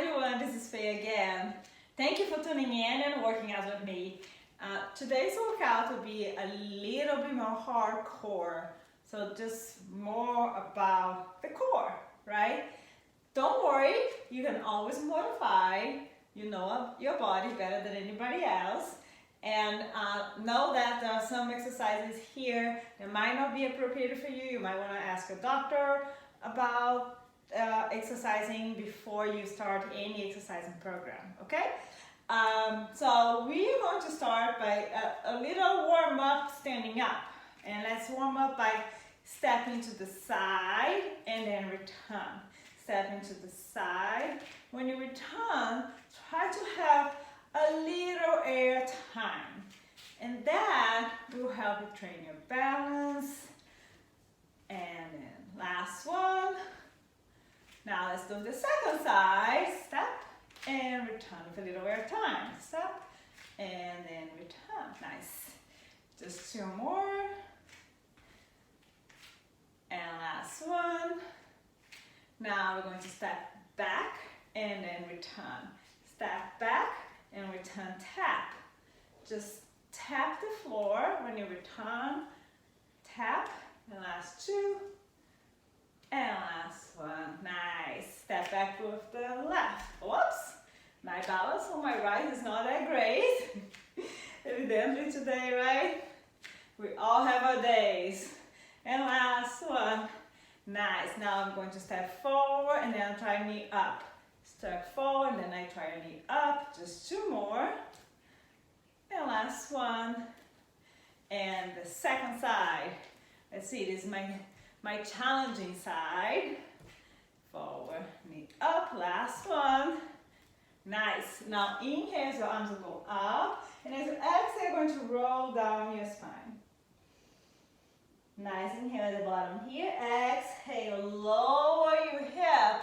everyone, this is Faye again. Thank you for tuning in and working out with me. Today's workout will be a little bit more hardcore, so just more about the core, right? Don't worry, you can always modify. You know your body better than anybody else. And know that there are some exercises here that might not be appropriate for you. You might want to ask a doctor about exercising before you start any exercising program, okay? So we're going to start by a little warm up standing up. And let's warm up by stepping to the side and then return. Stepping to the side. When you return, try to have a little air time. And that will help you train your balance. And then last one. Now let's do the second side. Step and return with a little air time. Step and then return. Nice. Just two more. And last one. Now we're going to step back and then return. Step back and return, tap. Just tap the floor when you return. Tap. And last two. And last one. Nice. Step back with the left. Whoops. My balance on my right is not that great. Evidently today, right? We all have our days. And last one. Nice. Now I'm going to step forward and then try knee up. Step forward and then I try knee up. Just two more. And last one. And the second side. Let's see, this is my challenging side. Forward, knee up, last one. Nice. Now inhale, your arms will go up. And as you exhale, you're going to roll down your spine. Nice, inhale at the bottom here. Exhale, lower your hip.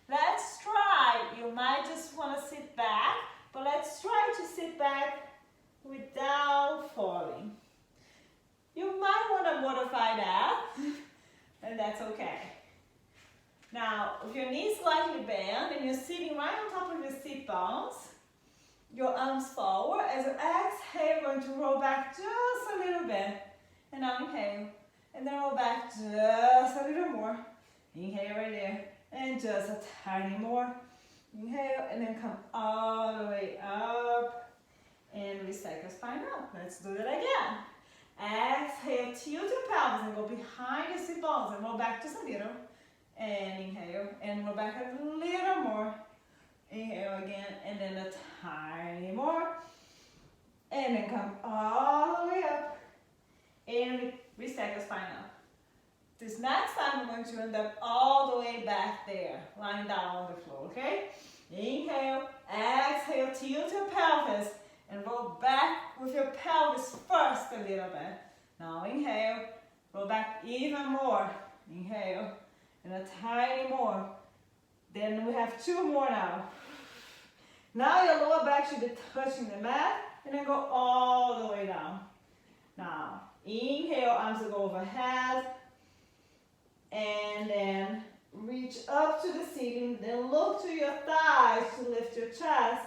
Let's try. You might just want to sit back, but let's try to sit back without falling. You might want to modify that, and that's okay. Now, if your knees slightly bent and you're sitting right on top of your sit bones, your arms forward. As you exhale, you're going to roll back just a little bit. And now inhale. And then roll back just a little more. Inhale right there. And just a tiny more. Inhale and then come all the way up. And reset your spine up. Let's do that again. Exhale, tilt your pelvis and go behind your sit bones and roll back just a little. And inhale and roll back a little more. Inhale again and then a tiny more. And then come all the way up. And reset your spine up. This next time we're going to end up all the way back there, lying down on the floor, okay? Inhale, exhale, tilt your pelvis and roll back with your pelvis first a little bit. Now inhale, roll back even more. Inhale, and a tiny more. Then we have two more now. Now your lower back should be touching the mat and then go all the way down. Now, inhale, arms will go overhead. And then reach up to the ceiling. Then look to your thighs to lift your chest.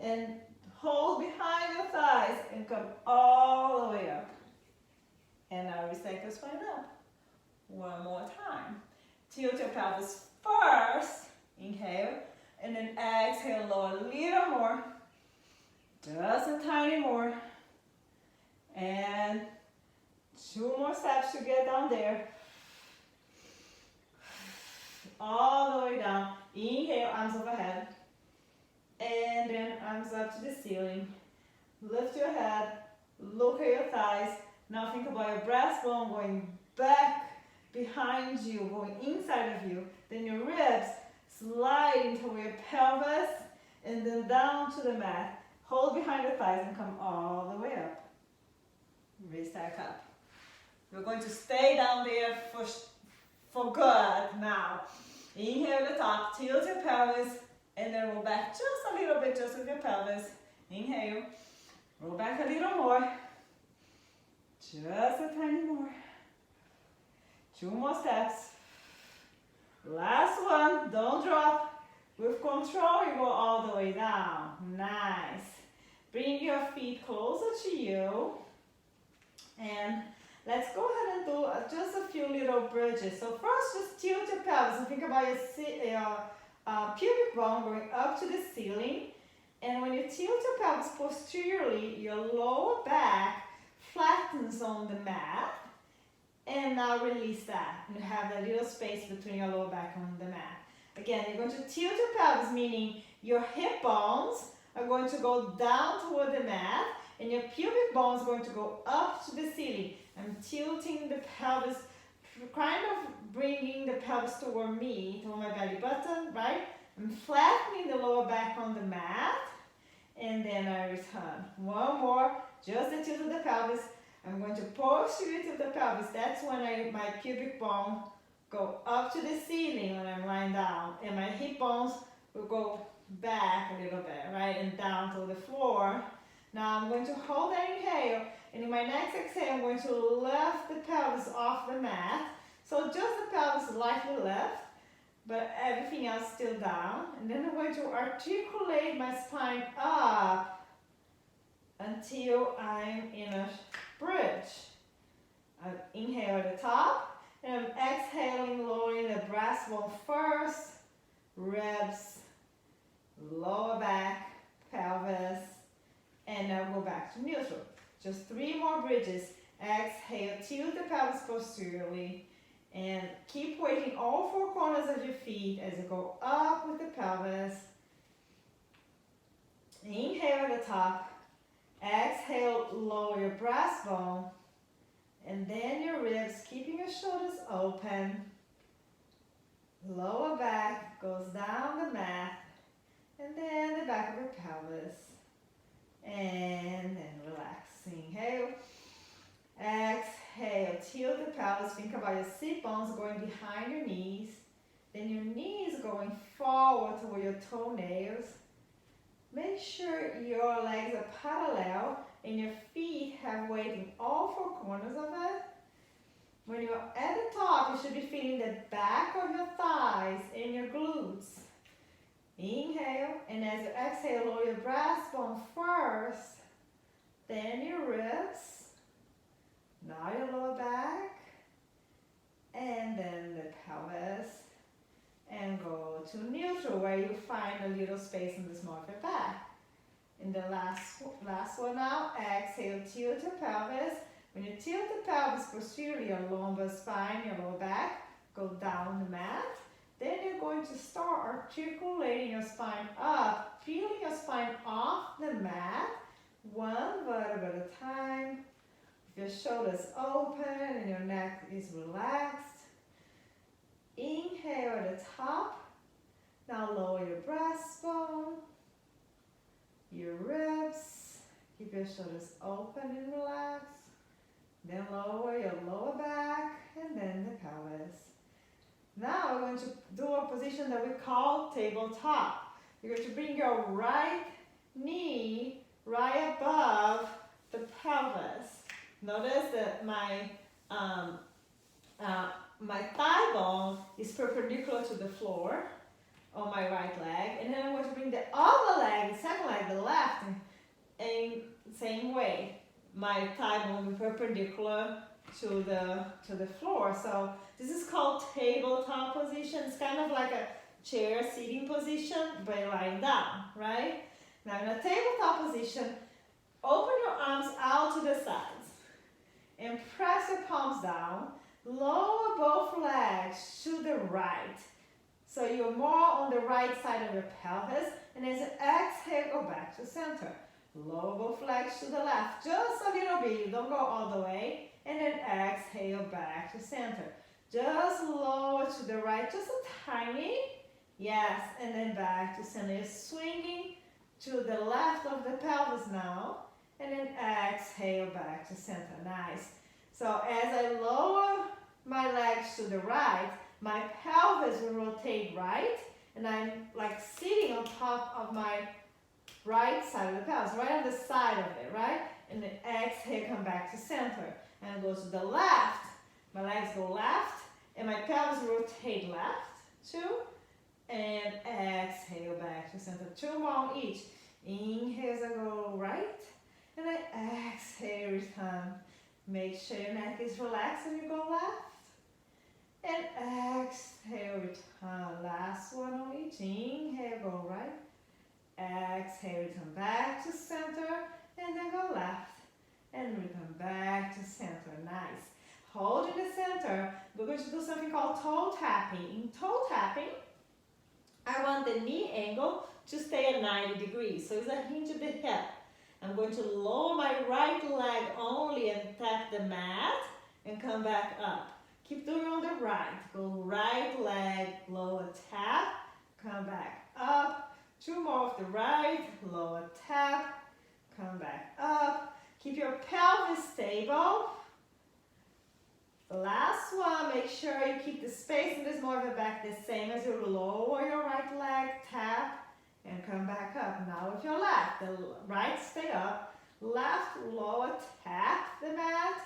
And hold behind your thighs and come all the way up. And now reset your spine up. One more time. Tilt your pelvis first. Inhale. And then exhale, lower a little more. Just a tiny more. And two more steps to get down there. All the way down. Inhale, arms overhead. And then arms up to the ceiling. Lift your head. Look at your thighs. Now think about your breastbone going back behind you, going inside of you. Then your ribs slide into your pelvis and then down to the mat. Hold behind your thighs and come all the way up. Restack up. We're going to stay down there for good now. Inhale at the top, tilt your pelvis, and then roll back just a little bit, just with your pelvis. Inhale, roll back a little more. Just a tiny more. Two more steps. Last one, don't drop. With control. control, you go all the way down. Nice. Bring your feet closer to you. And let's go ahead and do just a few little bridges. So first, just tilt your pelvis and think about your pubic bone going up to the ceiling. And when you tilt your pelvis posteriorly, your lower back flattens on the mat. And now release that. You have a little space between your lower back and the mat. Again, you're going to tilt your pelvis, meaning your hip bones are going to go down toward the mat, and your pubic bone is going to go up to the ceiling. I'm tilting the pelvis, kind of bringing the pelvis toward me, toward my belly button, right? I'm flattening the lower back on the mat, and then I return. One more, just the tilt of the pelvis. I'm going to push you to the pelvis. That's when my pubic bone go up to the ceiling when I'm lying down. And my hip bones will go back a little bit, right? And down to the floor. Now I'm going to hold that inhale. And in my next exhale, I'm going to lift the pelvis off the mat. So just the pelvis lightly left, but everything else still down. And then I'm going to articulate my spine up until I'm in a bridge. I inhale at the top, and I'm exhaling, lowering the breastbone first, ribs, lower back, pelvis, and now go back to neutral. Just 3 more bridges. Exhale, tilt the pelvis posteriorly, and keep weighting all 4 corners of your feet as you go up with the pelvis. Inhale at the top. Exhale, lower your breastbone, and then your ribs, keeping your shoulders open. Lower back goes down the mat, and then the back of your pelvis. And then relax. Inhale. Exhale, tilt the pelvis. Think about your sit bones going behind your knees. Then your knees going forward toward your toenails. Make sure your legs are parallel and your feet have weight in all 4 corners of it. When you're at the top, you should be feeling the back of your thighs and your glutes. Inhale, and as you exhale, lower your breastbone first, then your ribs, now your lower back, and then the pelvis. And go to neutral, where you find a little space in the small of your back. In the last one now, exhale, tilt your pelvis. When you tilt the pelvis posteriorly, your lumbar spine, your lower back, go down the mat. Then you're going to start articulating your spine up, peeling your spine off the mat, 1 vertebra at a time. Your shoulders open and your neck is relaxed. Inhale at the top. Now lower your breastbone, your ribs. Keep your shoulders open and relaxed. Then lower your lower back and then the pelvis. Now we're going to do a position that we call tabletop. You're going to bring your right knee right above the pelvis. Notice that my thigh bone is perpendicular to the floor on my right leg, and then I'm going to bring the other leg, the second leg, the left, in same way. My thigh bone will be perpendicular to the floor. So this is called tabletop position. It's kind of like a chair seating position, but you're lying down, right? Now in a tabletop position, open your arms out to the sides and press your palms down. Lower both legs to the right. So you're more on the right side of your pelvis. And as you exhale, go back to center. Lower both legs to the left. Just a little bit. You don't go all the way. And then exhale back to center. Just lower to the right. Just a tiny. Yes. And then back to center. You're swinging to the left of the pelvis now. And then exhale back to center. Nice. So as I lower my legs to the right, my pelvis will rotate right, and I'm like sitting on top of my right side of the pelvis, right on the side of it, right? And then exhale, come back to center, and go to the left. My legs go left, and my pelvis rotate left, 2, And exhale back to center. 2 more on each. Inhale as I go right. And then exhale, return. Make sure your neck is relaxed when you go left. And exhale, return. Last one on each. Inhale, go right. Exhale, return back to center. And then go left. And return back to center. Nice. Hold in the center. We're going to do something called toe tapping. In toe tapping, I want the knee angle to stay at 90 degrees. So it's a hinge of the hip. I'm going to lower my right leg only and tap the mat and come back up. Keep doing on the right. Go right leg, lower tap, come back up. 2 more of the right, lower tap, come back up. Keep your pelvis stable. The last one, make sure you keep the space in this more of a back the same as you lower your right leg, tap, and come back up. Now with your left, the right stay up, left lower, tap the mat,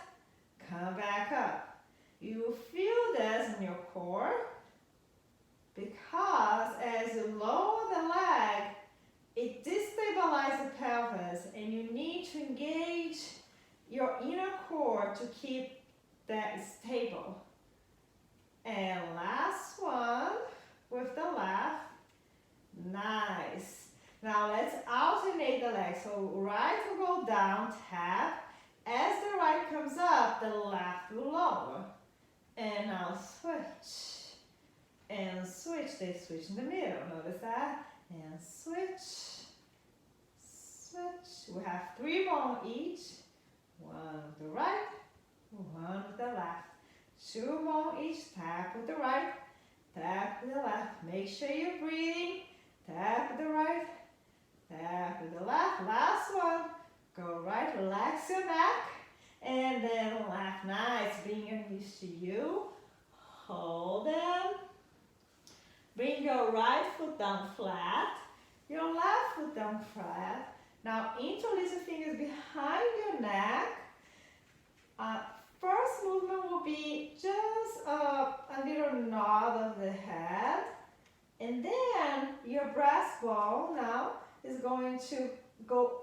come back up. You feel this in your core because as you lower the leg, it destabilizes the pelvis and you need to engage your inner core to keep that stable. And last one with the left. Nice. Now let's alternate the legs. So right will go down, tap. As the right comes up, the left will lower. And now switch. And switch. They switch in the middle. Notice that? And switch. Switch. We have 3 more each. 1 with the right. 1 with the left. 2 more each. Tap with the right. Tap with the left. Make sure you're breathing. Tap with the right. Tap with the left. Last one. Go right. Relax your neck. And then left. Nice. Bring your knees to you. Hold them. Bring your right foot down flat. Your left foot down flat. Now interlace your fingers behind your neck. First movement will be just a little nod of the head. And then your breastbone now is going to go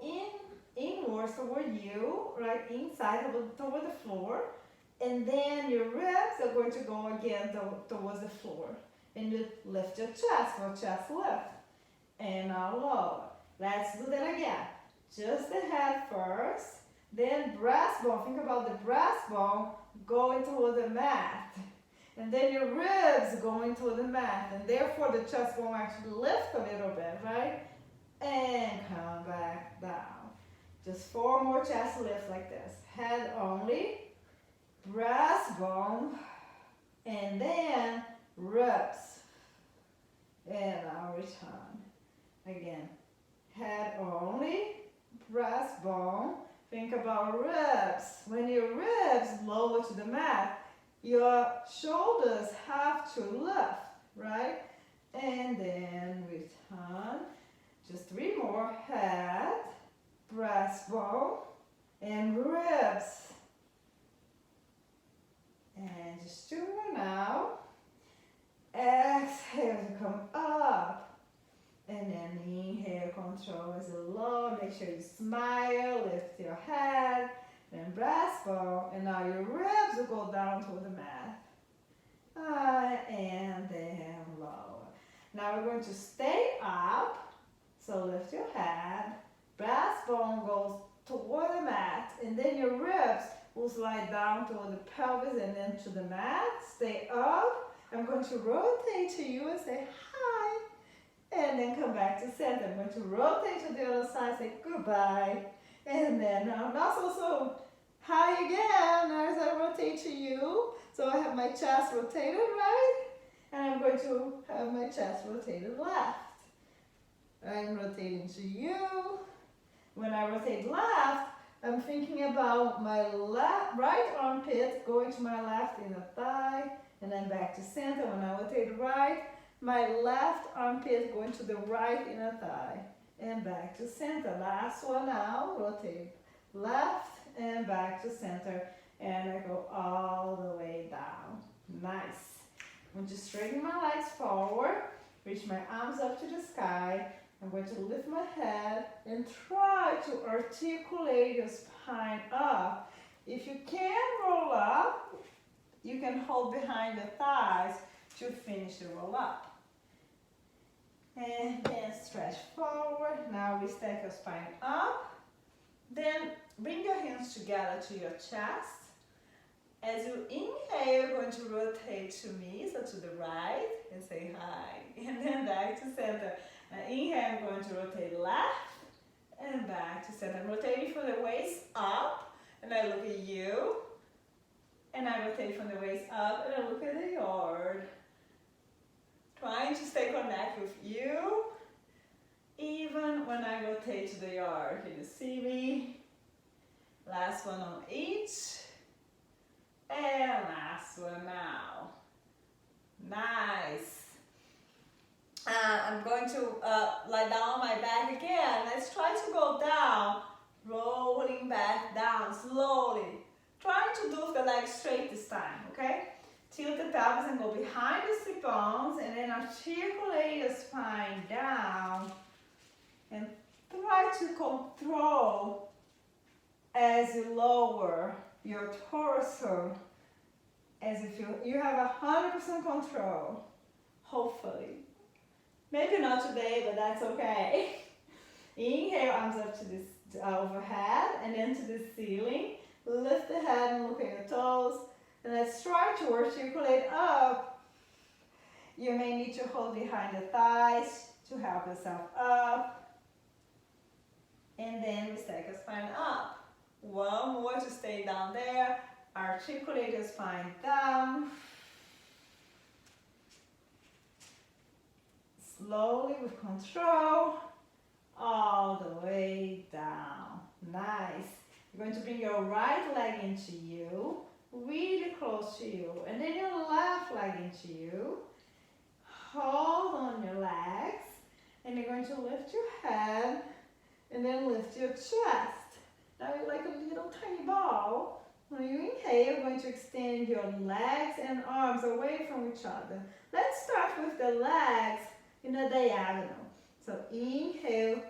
inwards toward you, right inside toward the floor. And then your ribs are going to go again towards the floor. And you lift your chest for chest lift. And now lower. Let's do that again. Just the head first. Then breastbone, think about the breastbone going toward the mat. And then your ribs going toward the mat. And therefore the chest won't actually lift a little bit, right? And come back down. Just 4 more chest lifts like this. Head only, breastbone, and then ribs. And I'll return. Again, head only, breastbone. Think about ribs. When your ribs lower to the mat, your shoulders have to lift, right? And then return. Just 3 more. Head, breastbone, and ribs. And just 2 more now. Exhale to come up. And then inhale, control as you lower. Make sure you smile, lift your head, then breastbone. And now your ribs will go down toward the mat. And then lower. Now we're going to stay up. So lift your head. Breastbone goes toward the mat. And then your ribs will slide down toward the pelvis and then to the mat. Stay up. I'm going to rotate to you and say hi. And then come back to center. I'm going to rotate to the other side, say goodbye. And then not so high again as I rotate to you. So I have my chest rotated right. And I'm going to have my chest rotated left. I'm rotating to you. When I rotate left, I'm thinking about my right armpit going to my left inner thigh. And then back to center. When I rotate right, my left armpit going to the right inner thigh and back to center. Last one now, rotate left and back to center. And I go all the way down. Nice. I'm just straightening my legs forward. Reach my arms up to the sky. I'm going to lift my head and try to articulate your spine up. If you can roll up, you can hold behind the thighs to finish the roll up. And then stretch forward. Now we stack your spine up. Then bring your hands together to your chest. As you inhale, you're going to rotate to me, so to the right, and say hi. And then back to center. Now inhale, I'm going to rotate left and back to center. I'm rotating from the waist up, and I look at you. And I rotate from the waist up, and I look at the yard. Trying to stay connected with you, even when I rotate to the yard. Can you see me? Last one on each. And last one now. Nice. I'm going to lie down on my back again. Let's try to go down, rolling back down slowly. Trying to do the legs straight this time, okay? Tilt the pelvis and go behind the sit bones, and then articulate your spine down. And try to control as you lower your torso, as if you have 100% control, hopefully. Maybe not today, but that's okay. Inhale, arms up to this overhead and then to the ceiling. Lift the head and look at your toes. And let's try to articulate up. You may need to hold behind the thighs to help yourself up. And then we stack your spine up. One more to stay down there. Articulate your spine down. Slowly with control. All the way down. Nice. You're going to bring your right leg into you. Really close to you. And then your left leg into you. Hold on your legs. And you're going to lift your head. And then lift your chest. Now you're like a little tiny ball. When you inhale, you're going to extend your legs and arms away from each other. Let's start with the legs in a diagonal. So inhale,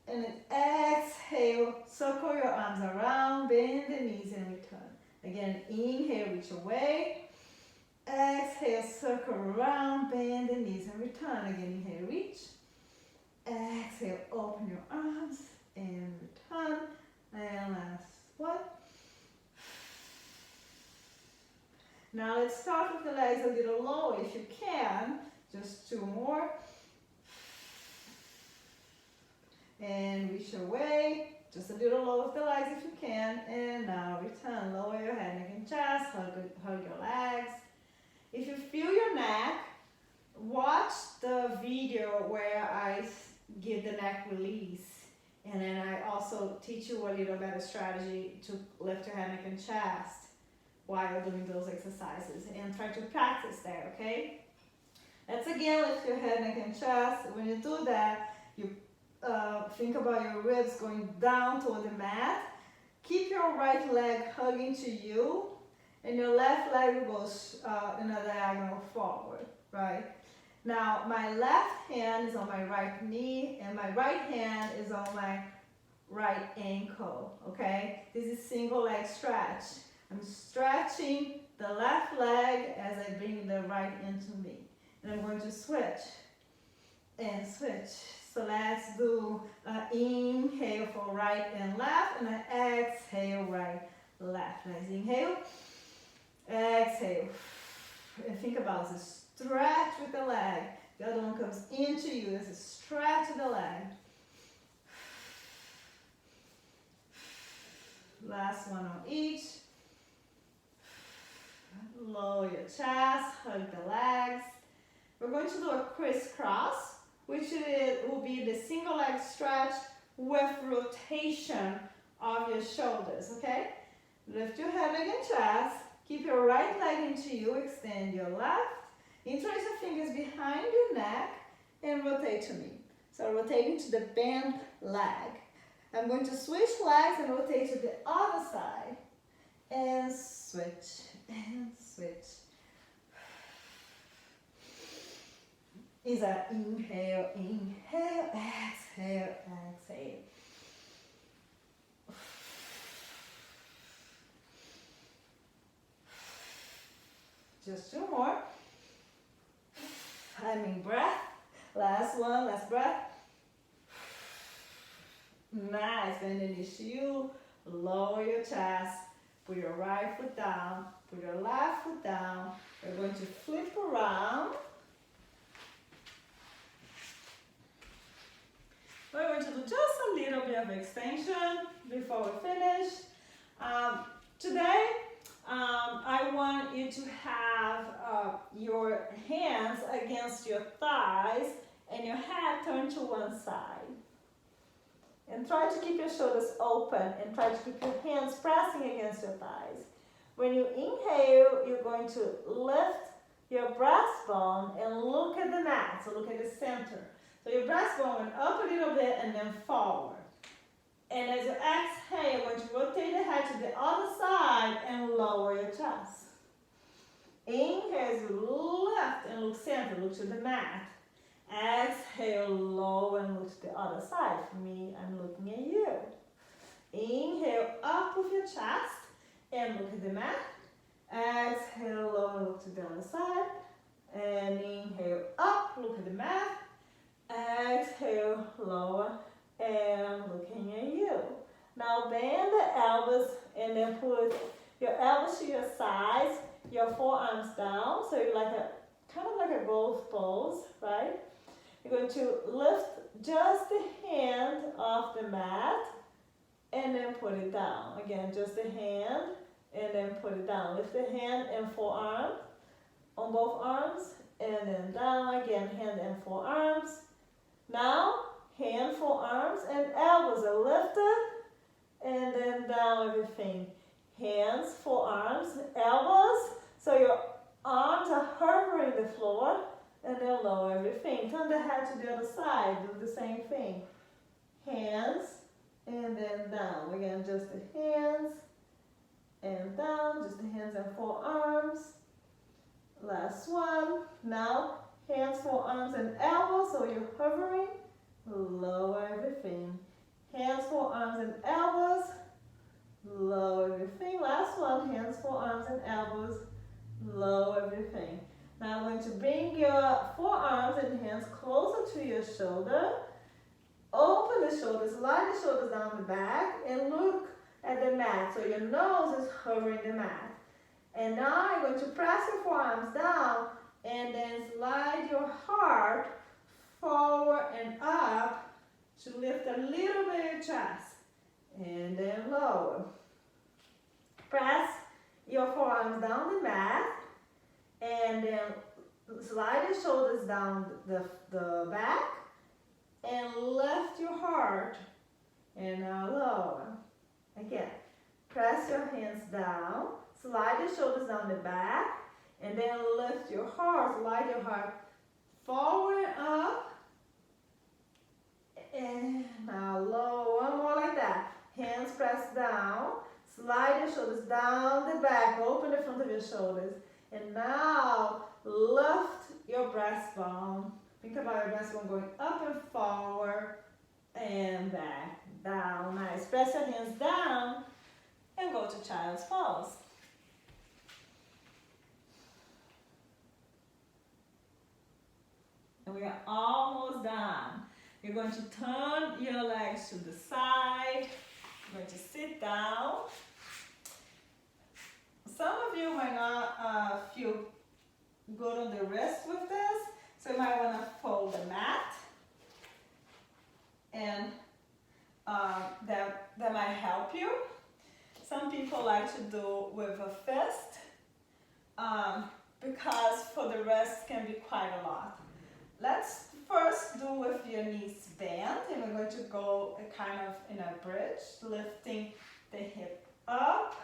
and then exhale. Circle your arms around, bend the knees and return. Again, inhale, reach away. Exhale, circle around, bend the knees and return. Again, inhale, reach. Exhale, open your arms and return. And last one. Now let's start with the legs a little lower if you can. Just two more. And reach away. Just a little lower with the legs if you can. And now return. Lower your head, neck, and chest. Hug your legs. If you feel your neck, watch the video where I give the neck release. And then I also teach you a little better strategy to lift your head, neck, and chest while doing those exercises. And try to practice there, okay? Let's again lift your head, neck, and chest. When you do that, you think about your ribs going down toward the mat. Keep your right leg hugging to you, and your left leg goes in a diagonal forward, right? Now, my left hand is on my right knee, and my right hand is on my right ankle, okay? This is single leg stretch. I'm stretching the left leg as I bring the right into me. And I'm going to switch and switch. So let's do inhale for right and left, and an exhale, right, left. Let's inhale, exhale, and think about this. Stretch with the leg. The other one comes into you. This is stretch the leg. Last one on each. Lower your chest, hug the legs. We're going to do a crisscross, which will be the single leg stretch with rotation of your shoulders, okay? Lift your head, neck, and chest. Keep your right leg into you. Extend your left. Interlace your fingers behind your neck and rotate to me. So rotating to the bent leg. I'm going to switch legs and rotate to the other side. And switch, and switch. is an inhale, inhale, exhale, exhale. Just two more. Timing breath. Last one, last breath. Nice. And then you lower your chest. Put your right foot down. Put your left foot down. We're going to flip around. We're going to do just a little bit of extension before we finish. Today, I want you to have your hands against your thighs and your head turned to one side. And try to keep your shoulders open and try to keep your hands pressing against your thighs. When you inhale, you're going to lift your breastbone and look at the mat, so look at the center. So your breastbone went up a little bit and then forward. And as you exhale, you're going to rotate the head to the other side and lower your chest. Inhale as you lift and look center, look to the mat. Exhale, lower and look to the other side. For me, I'm looking at you. Inhale up with your chest and look at the mat. Exhale, lower, look to the other side. And inhale up, look at the mat. Exhale, lower, and looking at you. Now bend the elbows and then put your elbows to your sides, your forearms down, so you're like a kind of like a golf pose, right? You're going to lift just the hand off the mat and then put it down. Again, just the hand and then put it down. Lift the hand and forearm on both arms and then down again, hand and forearms. Now, hand, forearms, and elbows are lifted and then down everything. Hands, forearms, elbows, so your arms are hovering the floor and then lower everything. Turn the head to the other side, do the same thing. Hands and then down. Again, just the hands and down, just the hands and forearms. Last one. Now, hands, forearms, and elbows, so you're hovering. Lower everything. Hands, forearms, and elbows. Lower everything. Last one. Hands, forearms, and elbows. Lower everything. Now I'm going to bring your forearms and hands closer to your shoulder. Open the shoulders, slide the shoulders down the back, and look at the mat. So your nose is hovering the mat. And now you're going to press your forearms down and then slide your heart forward and up to lift a little bit of your chest. And then lower. Press your forearms down the mat and then slide your shoulders down the back and lift your heart and now lower. Again, press your hands down, slide your shoulders down the back and then lift your heart, slide your heart forward, up and now lower. One more like that. Hands pressed down, slide your shoulders down the back, open the front of your shoulders. And now lift your breastbone. Think about your breastbone going up and forward and back, down. Nice. Press your hands down and go to child's pose. And we are almost done. You're going to turn your legs to the side. You're going to sit down. Some of you might not feel good on the wrist with this, so you might want to fold the mat, and that might help you. Some people like to do with a fist, because for the wrist can be quite a lot. Let's first do with your knees bent, and we're going to go kind of in a bridge, lifting the hip up.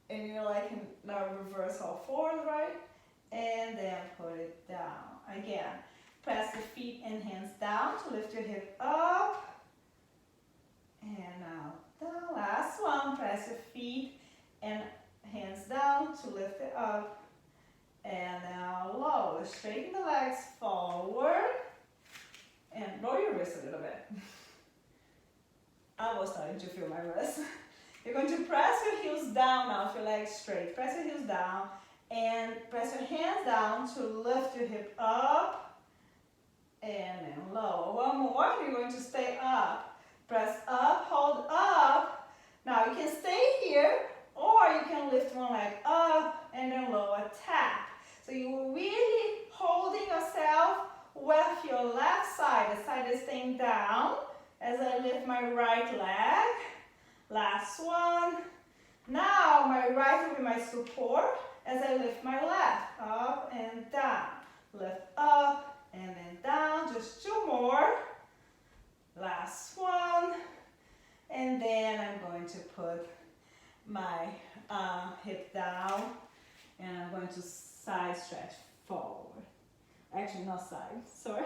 And you're like in now reverse all fours, right? And then put it down. Again, press the feet and hands down to lift your hip up. And now down. Last one, press your feet and hands down to lift it up. And now low. Straighten the legs forward. And roll your wrist a little bit. I was starting to feel my wrist. You're going to press your heels down now, if your legs straight. Press your heels down and press your hands down to lift your hip up and then low. One more, you're going to stay up. Press up, hold up. Now you can stay here or you can lift one leg up and then lower tap. So you're really holding yourself with your left side. The side is staying down as I lift my right leg. Last one. Now my right will be my support as I lift my left. Up and down. Lift up and then down. Just two more. Last one. And then I'm going to put my hip down and I'm going to side stretch forward. Actually, not side, sorry.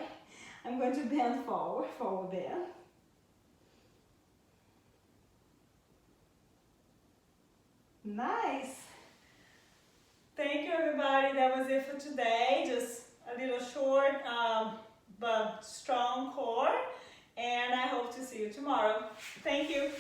I'm going to bend forward, forward bend. Nice. Thank you, everybody. That was it for today. Just a little short but strong core. And I hope to see you tomorrow. Thank you.